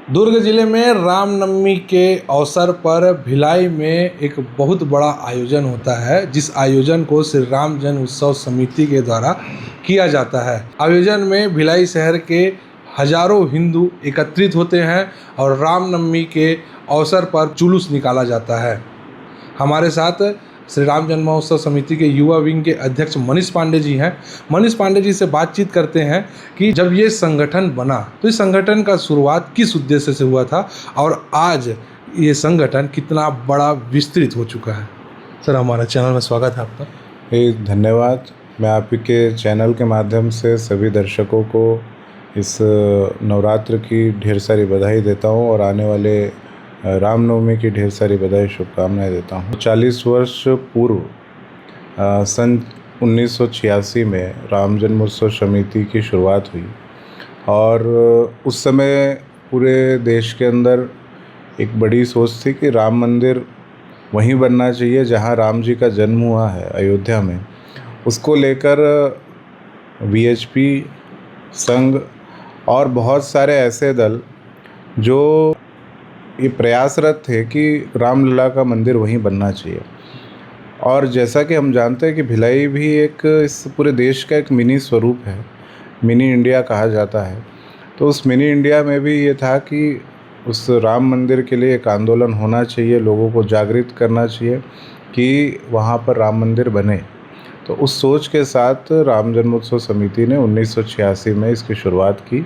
दुर्ग जिले में रामनवमी के अवसर पर भिलाई में एक बहुत बड़ा आयोजन होता है, जिस आयोजन को श्री राम जन्म उत्सव समिति के द्वारा किया जाता है। आयोजन में भिलाई शहर के हजारों हिंदू एकत्रित होते हैं और रामनवमी के अवसर पर जुलूस निकाला जाता है। हमारे साथ श्री राम जन्मोत्सव समिति के युवा विंग के अध्यक्ष मनीष पांडे जी हैं। मनीष पांडे जी से बातचीत करते हैं कि जब ये संगठन बना तो इस संगठन का शुरुआत किस उद्देश्य से हुआ था और आज ये संगठन कितना बड़ा विस्तृत हो चुका है। सर, हमारे चैनल में स्वागत है आपका। धन्यवाद। मैं आपके चैनल के माध्यम से सभी दर्शकों को इस नवरात्र की ढेर सारी बधाई देता हूँ और आने वाले रामनवमी की ढेर सारी बधाई शुभकामनाएं देता हूँ। 40 वर्ष पूर्व सन 1986 में राम जन्मोत्सव समिति की शुरुआत हुई और उस समय पूरे देश के अंदर एक बड़ी सोच थी कि राम मंदिर वहीं बनना चाहिए जहां राम जी का जन्म हुआ है, अयोध्या में। उसको लेकर वीएचपी, संघ और बहुत सारे ऐसे दल जो ये प्रयासरत थे कि रामलला का मंदिर वहीं बनना चाहिए। और जैसा कि हम जानते हैं कि भिलाई भी एक इस पूरे देश का एक मिनी स्वरूप है, मिनी इंडिया कहा जाता है। तो उस मिनी इंडिया में भी ये था कि उस राम मंदिर के लिए एक आंदोलन होना चाहिए, लोगों को जागृत करना चाहिए कि वहाँ पर राम मंदिर बने। तो उस सोच के साथ राम जन्मोत्सव समिति ने 1986 में इसकी शुरुआत की।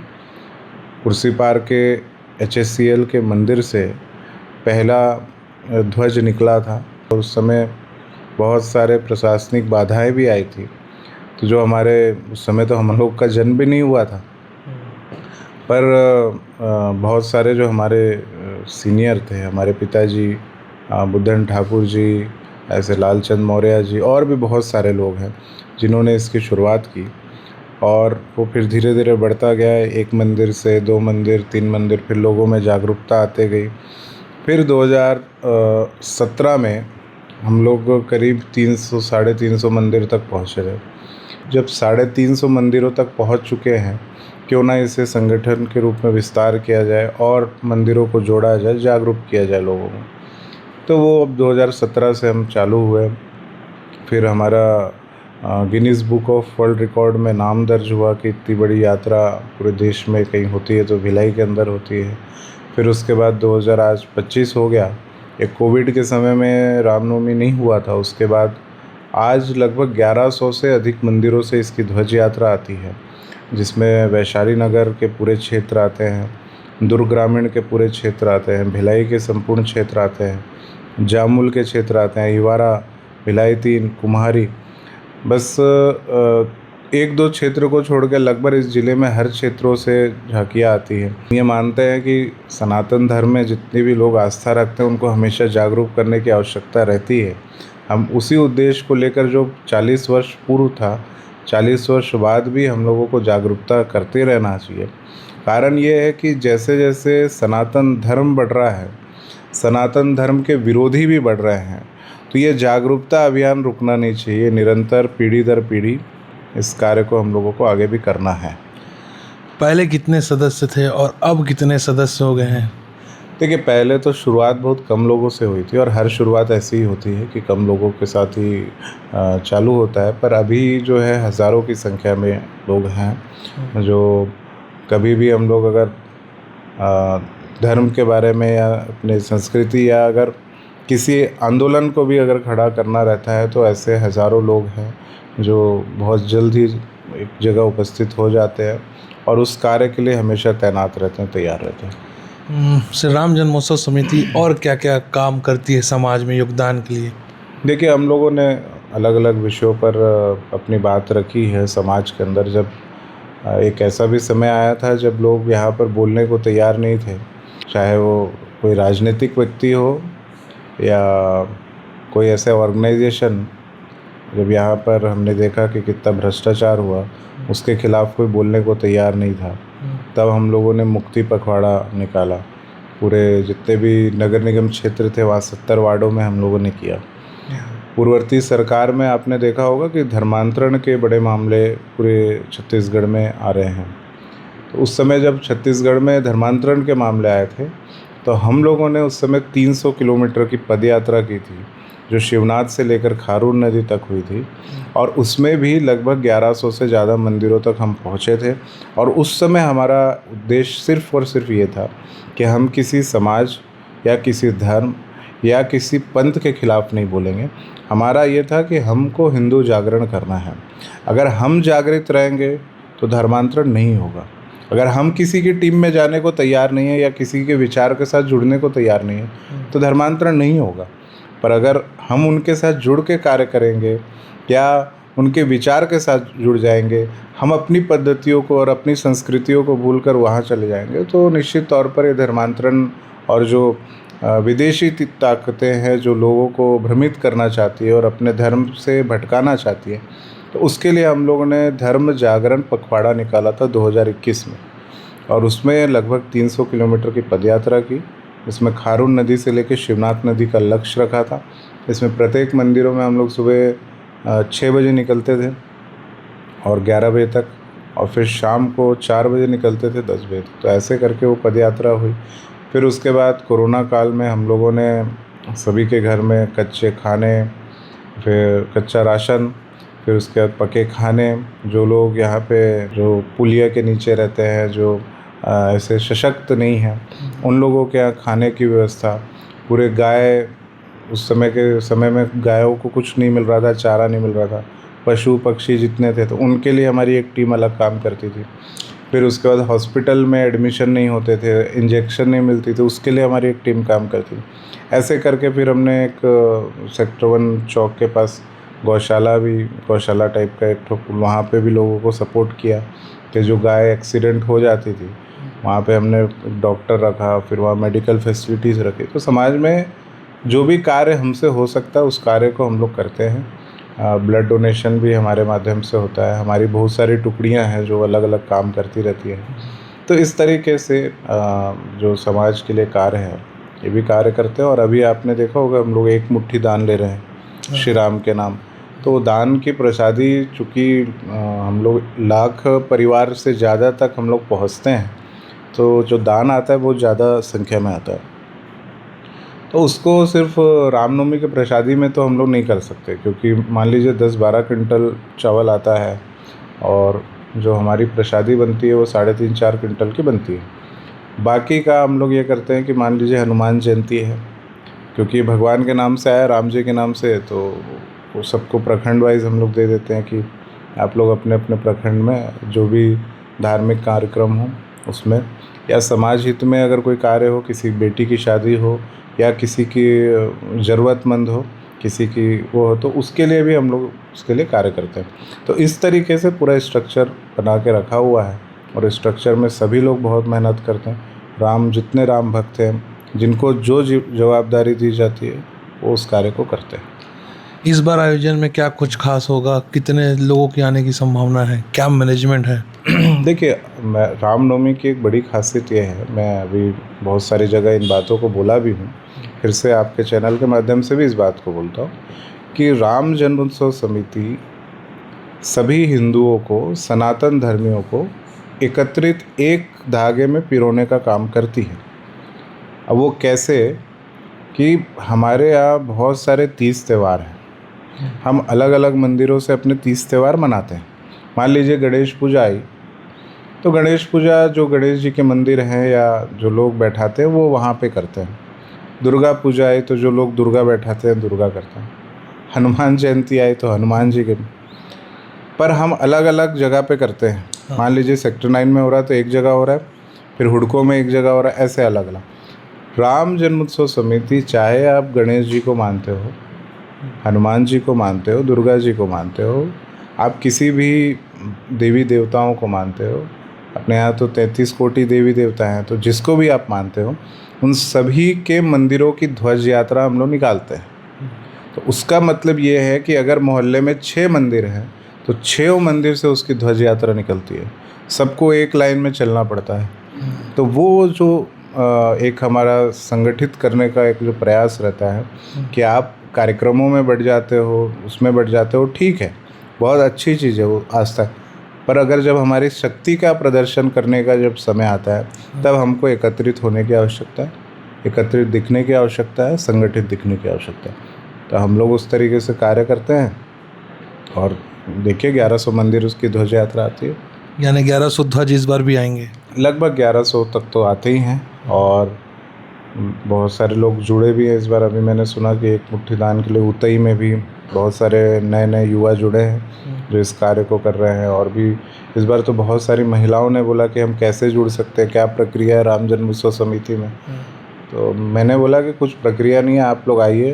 कुर्सी पार के HSCL के मंदिर से पहला ध्वज निकला था और उस समय बहुत सारे प्रशासनिक बाधाएं भी आई थी। तो जो हमारे उस समय तो हम लोग का जन्म भी नहीं हुआ था, पर बहुत सारे जो हमारे सीनियर थे, हमारे पिताजी बुद्धन ठाकुर जी, ऐसे लालचंद मौर्य जी और भी बहुत सारे लोग हैं जिन्होंने इसकी शुरुआत की। और वो फिर धीरे धीरे बढ़ता गया, एक मंदिर से 2 मंदिर, 3 मंदिर, फिर लोगों में जागरूकता आते गई। फिर 2017 में हम लोग करीब 300 साढ़े 300 मंदिर तक पहुँचे रहे। जब 350 मंदिरों तक पहुँच चुके हैं, क्यों ना इसे संगठन के रूप में विस्तार किया जाए और मंदिरों को जोड़ा जाए, जागरूक किया जाए लोगों को। तो वो अब 2017 से हम चालू हुए। फिर हमारा Guinness book of world record में नाम दर्ज हुआ कि इतनी बड़ी यात्रा पूरे देश में कहीं होती है तो भिलाई के अंदर होती है। फिर उसके बाद 2025 हो गया। एक कोविड के समय में रामनवमी नहीं हुआ था। उसके बाद आज लगभग 1100 से अधिक मंदिरों से इसकी ध्वज यात्रा आती है, जिसमें वैशाली नगर के पूरे क्षेत्र आते हैं, दुर्ग ग्रामीण के पूरे क्षेत्र आते हैं, भिलाई के संपूर्ण क्षेत्र आते हैं, जामुल के क्षेत्र आते हैं, हिवारा, भिलाई 3, कुम्हारी। बस 1-2 क्षेत्र को छोड़कर लगभग इस ज़िले में हर क्षेत्रों से झांकियाँ आती हैं। ये मानते हैं कि सनातन धर्म में जितने भी लोग आस्था रखते हैं उनको हमेशा जागरूक करने की आवश्यकता रहती है। हम उसी उद्देश्य को लेकर जो 40 वर्ष पूर्व था, 40 वर्ष बाद भी हम लोगों को जागरूकता करते रहना चाहिए। कारण ये है कि जैसे जैसे सनातन धर्म बढ़ रहा है, सनातन धर्म के विरोधी भी बढ़ रहे हैं। तो ये जागरूकता अभियान रुकना नहीं चाहिए। निरंतर पीढ़ी दर पीढ़ी इस कार्य को हम लोगों को आगे भी करना है। पहले कितने सदस्य थे और अब कितने सदस्य हो गए हैं? देखिए, पहले तो शुरुआत बहुत कम लोगों से हुई थी और हर शुरुआत ऐसी ही होती है कि कम लोगों के साथ ही चालू होता है। पर अभी जो है हज़ारों की संख्या में लोग हैं जो कभी भी हम लोग अगर धर्म के बारे में या अपने संस्कृति या अगर किसी आंदोलन को भी अगर खड़ा करना रहता है तो ऐसे हज़ारों लोग हैं जो बहुत जल्द ही एक जगह उपस्थित हो जाते हैं और उस कार्य के लिए हमेशा तैनात रहते हैं, तैयार रहते हैं। श्री राम जन्मोत्सव समिति और क्या क्या काम करती है समाज में योगदान के लिए? देखिए, हम लोगों ने अलग अलग विषयों पर अपनी बात रखी है समाज के अंदर। जब एक ऐसा भी समय आया था जब लोग यहाँ पर बोलने को तैयार नहीं थे, चाहे वो कोई राजनीतिक व्यक्ति हो या कोई ऐसे ऑर्गेनाइजेशन। जब यहाँ पर हमने देखा कि कितना भ्रष्टाचार हुआ, उसके खिलाफ कोई बोलने को तैयार नहीं था, तब हम लोगों ने मुक्ति पखवाड़ा निकाला। पूरे जितने भी नगर निगम क्षेत्र थे वहाँ 70 वार्डों में हम लोगों ने किया। पूर्ववर्ती सरकार में आपने देखा होगा कि धर्मांतरण के बड़े मामले पूरे छत्तीसगढ़ में आ रहे हैं। तो उस समय जब छत्तीसगढ़ में धर्मांतरण के मामले आए थे तो हम लोगों ने उस समय 300 किलोमीटर की पद यात्रा की थी, जो शिवनाथ से लेकर खारून नदी तक हुई थी, और उसमें भी लगभग 1100 से ज़्यादा मंदिरों तक हम पहुँचे थे। और उस समय हमारा उद्देश्य सिर्फ़ और सिर्फ ये था कि हम किसी समाज या किसी धर्म या किसी पंथ के खिलाफ़ नहीं बोलेंगे। हमारा ये था कि हमको हिंदू जागरण करना है। अगर हम जागृत रहेंगे तो धर्मांतरण नहीं होगा। अगर हम किसी की टीम में जाने को तैयार नहीं है या किसी के विचार के साथ जुड़ने को तैयार नहीं है तो धर्मांतरण नहीं होगा। पर अगर हम उनके साथ जुड़ के कार्य करेंगे या उनके विचार के साथ जुड़ जाएंगे, हम अपनी पद्धतियों को और अपनी संस्कृतियों को भूलकर वहाँ चले जाएंगे, तो निश्चित तौर पर ये धर्मांतरण और जो विदेशी ताकतें हैं जो लोगों को भ्रमित करना चाहती है और अपने धर्म से भटकाना चाहती है, तो उसके लिए हम लोगों ने धर्म जागरण पखवाड़ा निकाला था 2021 में। और उसमें लगभग 300 किलोमीटर की पदयात्रा की। इसमें खारून नदी से लेकर शिवनाथ नदी का लक्ष्य रखा था। इसमें प्रत्येक मंदिरों में हम लोग सुबह 6 बजे निकलते थे और 11 बजे तक, और फिर शाम को 4 बजे निकलते थे 10 बजे तक। तो ऐसे करके वो पदयात्रा हुई। फिर उसके बाद कोरोना काल में हम लोगों ने सभी के घर में कच्चे खाने, फिर कच्चा राशन, फिर उसके बाद पके खाने, जो लोग यहाँ पे जो पुलिया के नीचे रहते हैं, जो ऐसे सशक्त नहीं हैं, उन लोगों के यहाँ खाने की व्यवस्था, पूरे गाय, उस समय में गायों को कुछ नहीं मिल रहा था, चारा नहीं मिल रहा था, पशु पक्षी जितने थे तो उनके लिए हमारी एक टीम अलग काम करती थी। फिर उसके बाद हॉस्पिटल में एडमिशन नहीं होते थे, इंजेक्शन नहीं मिलती थी, उसके लिए हमारी एक टीम काम करती थी। ऐसे करके फिर हमने एक सेक्टर 1 चौक के पास गौशाला टाइप का एक वहाँ पे भी लोगों को सपोर्ट किया कि जो गाय एक्सीडेंट हो जाती थी वहाँ पे हमने डॉक्टर रखा, फिर वहाँ मेडिकल फैसिलिटीज़ रखी। तो समाज में जो भी कार्य हमसे हो सकता है उस कार्य को हम लोग करते हैं। ब्लड डोनेशन भी हमारे माध्यम से होता है। हमारी बहुत सारी टुकड़ियाँ हैं जो अलग अलग काम करती रहती हैं। तो इस तरीके से जो समाज के लिए कार्य है ये भी कार्य करते हैं। और अभी आपने देखा होगा हम लोग एक मुट्ठी दान ले रहे हैं श्री राम के नाम। तो दान की प्रसादी, चूँकि हम लोग लाख परिवार से ज़्यादा तक हम लोग पहुँचते हैं, तो जो दान आता है बहुत ज़्यादा संख्या में आता है। तो उसको सिर्फ रामनवमी के प्रसादी में तो हम लोग नहीं कर सकते, क्योंकि मान लीजिए 10-12 क्विंटल चावल आता है और जो हमारी प्रसादी बनती है वो 3.5-4 क्विंटल की बनती है। बाकी का हम लोग ये करते हैं कि मान लीजिए हनुमान जयंती है, क्योंकि भगवान के नाम से आया, राम जी के नाम से, तो वो सबको प्रखंड वाइज हम लोग दे देते हैं कि आप लोग अपने अपने प्रखंड में जो भी धार्मिक कार्यक्रम हो उसमें, या समाज हित में अगर कोई कार्य हो, किसी बेटी की शादी हो या किसी की ज़रूरतमंद हो, किसी की वो हो, तो उसके लिए भी हम लोग उसके लिए कार्य करते हैं। तो इस तरीके से पूरा स्ट्रक्चर बना के रखा हुआ है और इस स्ट्रक्चर में सभी लोग बहुत मेहनत करते हैं। जितने राम भक्त हैं, जिनको जो जवाबदारी दी जाती है वो उस कार्य को करते हैं। इस बार आयोजन में क्या कुछ खास होगा? कितने लोगों के आने की संभावना है? क्या मैनेजमेंट है? देखिए, रामनवमी की एक बड़ी खासियत ये है, मैं अभी बहुत सारी जगह इन बातों को बोला भी हूँ, फिर से आपके चैनल के माध्यम से भी इस बात को बोलता हूँ कि राम जन्मोत्सव समिति सभी हिंदुओं को, सनातन धर्मियों को एकत्रित एक धागे में पिरोने का काम करती है। अब वो कैसे, कि हमारे यहाँ बहुत सारे तीज त्यौहार हैं, हम अलग अलग मंदिरों से अपने तीज त्यौहार मनाते हैं। मान लीजिए गणेश पूजा आई, तो गणेश पूजा जो गणेश जी के मंदिर हैं या जो लोग बैठाते हैं वो वहाँ पे करते हैं। दुर्गा पूजा आई तो जो लोग दुर्गा बैठाते हैं दुर्गा करते हैं। हनुमान जयंती आई तो हनुमान जी के, पर हम अलग अलग जगह पे करते हैं। मान लीजिए सेक्टर 9 में हो रहा है तो एक जगह हो रहा है, फिर हुडको में एक जगह हो रहा है, ऐसे अलग अलग। राम जन्मोत्सव समिति, चाहे आप गणेश जी को मानते हो, हनुमान जी को मानते हो, दुर्गा जी को मानते हो, आप किसी भी देवी देवताओं को मानते हो, अपने यहाँ तो 33 कोटि देवी देवता हैं, तो जिसको भी आप मानते हो उन सभी के मंदिरों की ध्वज यात्रा हम लोग निकालते हैं। तो उसका मतलब ये है कि अगर मोहल्ले में 6 मंदिर हैं तो 6 मंदिर से उसकी ध्वज यात्रा निकलती है। सबको एक लाइन में चलना पड़ता है। तो वो जो एक हमारा संगठित करने का एक जो प्रयास रहता है कि आप कार्यक्रमों में बढ़ जाते हो, उसमें बढ़ जाते हो, ठीक है, बहुत अच्छी चीज़ है वो आज तक, पर अगर जब हमारी शक्ति का प्रदर्शन करने का जब समय आता है तब हमको एकत्रित होने की आवश्यकता है, एकत्रित दिखने की आवश्यकता है, संगठित दिखने की आवश्यकता है। तो हम लोग उस तरीके से कार्य करते हैं और देखिए 1100 मंदिर उसकी ध्वज यात्रा आती है। यानी 1100 ध्वज इस बार भी आएंगे? लगभग 1100 तक तो आते ही हैं और बहुत सारे लोग जुड़े भी हैं इस बार। अभी मैंने सुना कि एक मुट्ठी दान के लिए उतई में भी बहुत सारे नए नए युवा जुड़े हैं जो इस कार्य को कर रहे हैं। और भी इस बार तो बहुत सारी महिलाओं ने बोला कि हम कैसे जुड़ सकते हैं, क्या प्रक्रिया है राम जन्म उत्सव समिति में। तो मैंने बोला कि कुछ प्रक्रिया नहीं है, आप लोग आइए,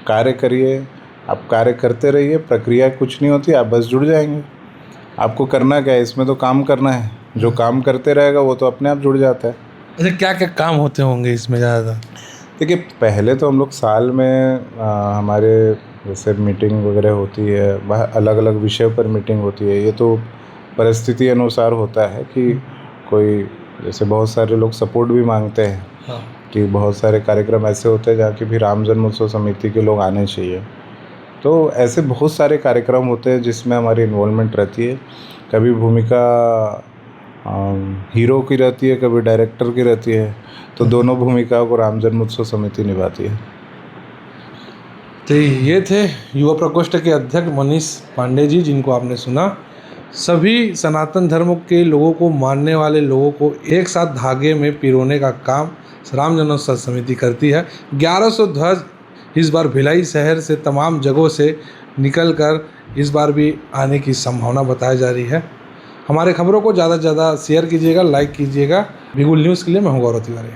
कार्य करिए, आप कार्य करते रहिए, प्रक्रिया कुछ नहीं होती, आप बस जुड़ जाएंगे। आपको करना क्या है, इसमें तो काम करना है, जो काम करते रहेगा वो तो अपने आप जुड़ जाता है। अच्छा, क्या क्या काम होते होंगे इसमें ज़्यादा? देखिए पहले तो हम लोग साल में हमारे जैसे मीटिंग वगैरह होती है, अलग अलग विषय पर मीटिंग होती है। ये तो परिस्थिति अनुसार होता है कि कोई जैसे बहुत सारे लोग सपोर्ट भी मांगते हैं हाँ। कि बहुत सारे कार्यक्रम ऐसे होते हैं जहाँ की भी राम जन्म उत्सव समिति के लोग आने चाहिए। तो ऐसे बहुत सारे कार्यक्रम होते हैं जिसमें हमारी इन्वॉल्वमेंट रहती है। कभी भूमिका हीरो की रहती है, कभी डायरेक्टर की रहती है, तो दोनों भूमिकाओं को राम जन्म उत्सव समिति निभाती है। तो ये थे युवा प्रकोष्ठ के अध्यक्ष मनीष पांडे जी, जिनको आपने सुना। सभी सनातन धर्म के लोगों को मानने वाले लोगों को एक साथ धागे में पिरोने का काम राम जन्मोत्सव समिति करती है। 1100 ध्वज इस बार भिलाई शहर से तमाम जगहों से निकलकर इस बार भी आने की संभावना बताई जा रही है। हमारे खबरों को ज़्यादा से ज़्यादा शेयर कीजिएगा, लाइक कीजिएगा। बिगुल न्यूज़ के लिए मैं हूँ गौरव तिवारी।